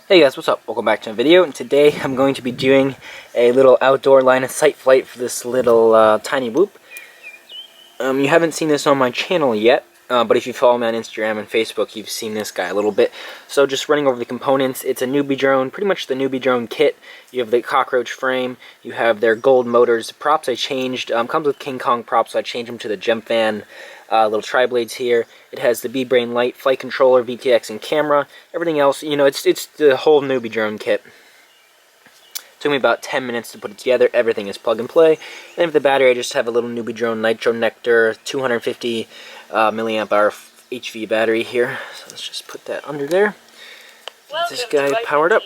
Hey guys, what's up? Welcome back to a video, and today I'm going to be doing a little outdoor line of sight flight for this little tiny whoop. You haven't seen this on my channel yet, but if you follow me on Instagram and Facebook, you've seen this guy a little bit. So just running over the components, it's a NewBeeDrone, pretty much the NewBeeDrone kit. You have the cockroach frame, you have their gold motors. The props I changed, comes with King Kong props, so I changed them to the Gem Fan. Little tri-blades here. It has the BeeBrain light, flight controller, VTX, and camera. Everything else, you know, it's the whole NewBeeDrone kit. Took me about 10 minutes to put it together. Everything is plug and play. And with the battery, I just have a little NewBeeDrone Nitro Nectar 250 milliamp hour HV battery here. So let's just put that under there. Get this guy powered up.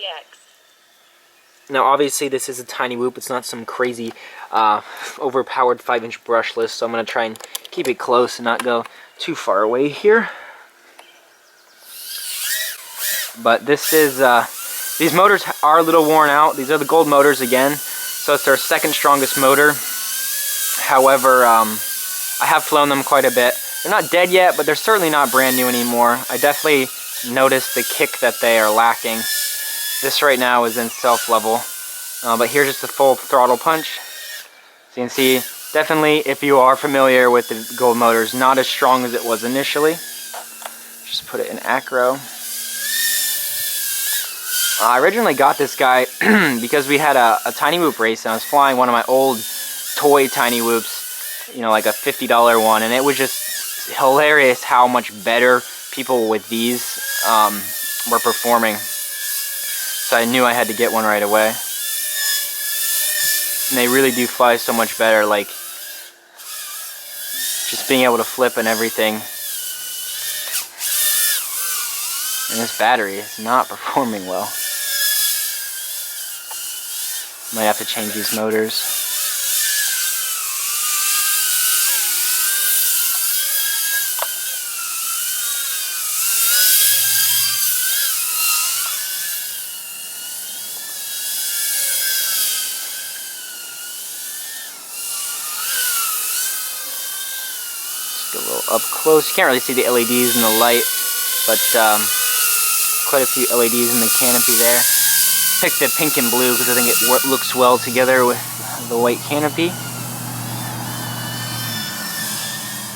Now, obviously, this is a tiny whoop. It's not some crazy, overpowered 5-inch brushless, so I'm going to try and keep it close and not go too far away here. But this is, these motors are a little worn out. These are the gold motors again, so it's their second strongest motor. However, I have flown them quite a bit. They're not dead yet, but they're certainly not brand new anymore. I definitely noticed the kick that they are lacking. This right now is in self-level, but here's just a full throttle punch. So you can see, definitely, if you are familiar with the gold motors, not as strong as it was initially. Just put it in acro. I originally got this guy because we had a tiny whoop race, and I was flying one of my old toy tiny whoops, you know, like a $50 one, and it was just hilarious how much better people with these were performing. So I knew I had to get one right away. And they really do fly so much better, like just being able to flip and everything. And this battery is not performing well. Might have to change these motors. A little up close. You can't really see the LEDs in the light, but quite a few LEDs in the canopy there. Picked the pink and blue because I think it looks well together with the white canopy.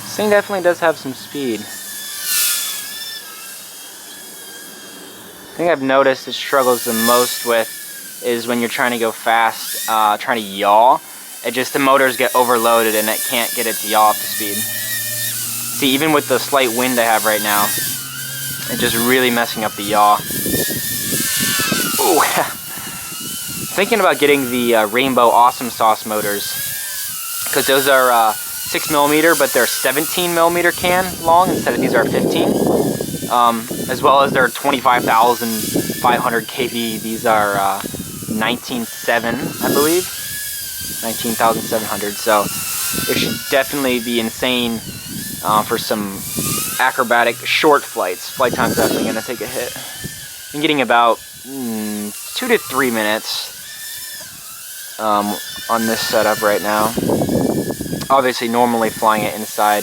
This thing definitely does have some speed. The thing I've noticed it struggles the most with is when you're trying to go fast, trying to yaw. The motors get overloaded and it can't get it to yaw up to speed. See, even with the slight wind I have right now, it's just really messing up the yaw. Ooh. Thinking about getting the Rainbow Awesome Sauce motors, because those are 6mm, but they're 17mm can long instead of these are 15. As well as they're 25,500 kV. These are 19.7, I believe. 19,700. So it should definitely be insane. For some acrobatic short flights. Flight time's definitely going to take a hit. I'm getting about 2 to 3 minutes on this setup right now. Obviously, normally flying it inside,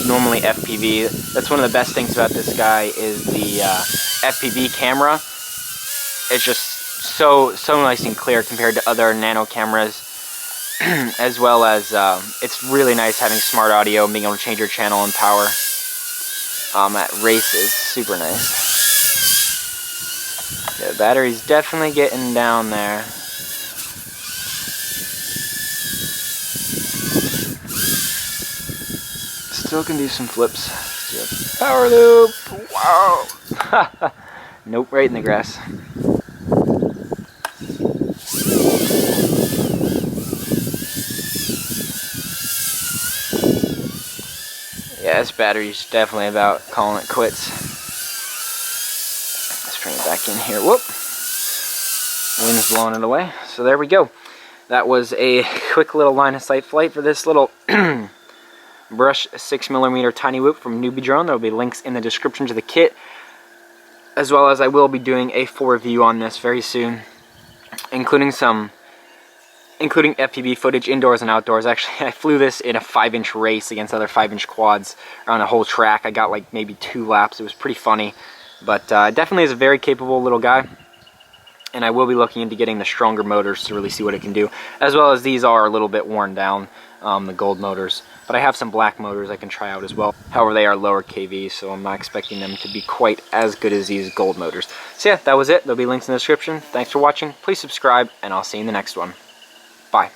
normally FPV. That's one of the best things about this guy is the FPV camera. It's just so nice and clear compared to other nano cameras. As well as it's really nice having smart audio and being able to change your channel and power at races. Super nice. Yeah, the battery's definitely getting down there. Still can do some flips. Just power loop. Wow. Nope, right in the grass. Yeah, this battery's definitely about calling it quits. Let's bring it back in here. Whoop! Wind's blowing it away. So there we go. That was a quick little line of sight flight for this little brush 6mm tiny whoop from NewBeeDrone. There will be links in the description to the kit, as well as I will be doing a full review on this very soon, including FPV footage indoors and outdoors. Actually, I flew this in a 5-inch race against other 5-inch quads around a whole track. I got like maybe 2 laps. It was pretty funny, but definitely is a very capable little guy. And I will be looking into getting the stronger motors to really see what it can do, as well as these are a little bit worn down, the gold motors. But I have some black motors I can try out as well. However, they are lower kV, so I'm not expecting them to be quite as good as these gold motors. So yeah, that was it. There'll be links in the description. Thanks for watching. Please subscribe, and I'll see you in the next one. Bye.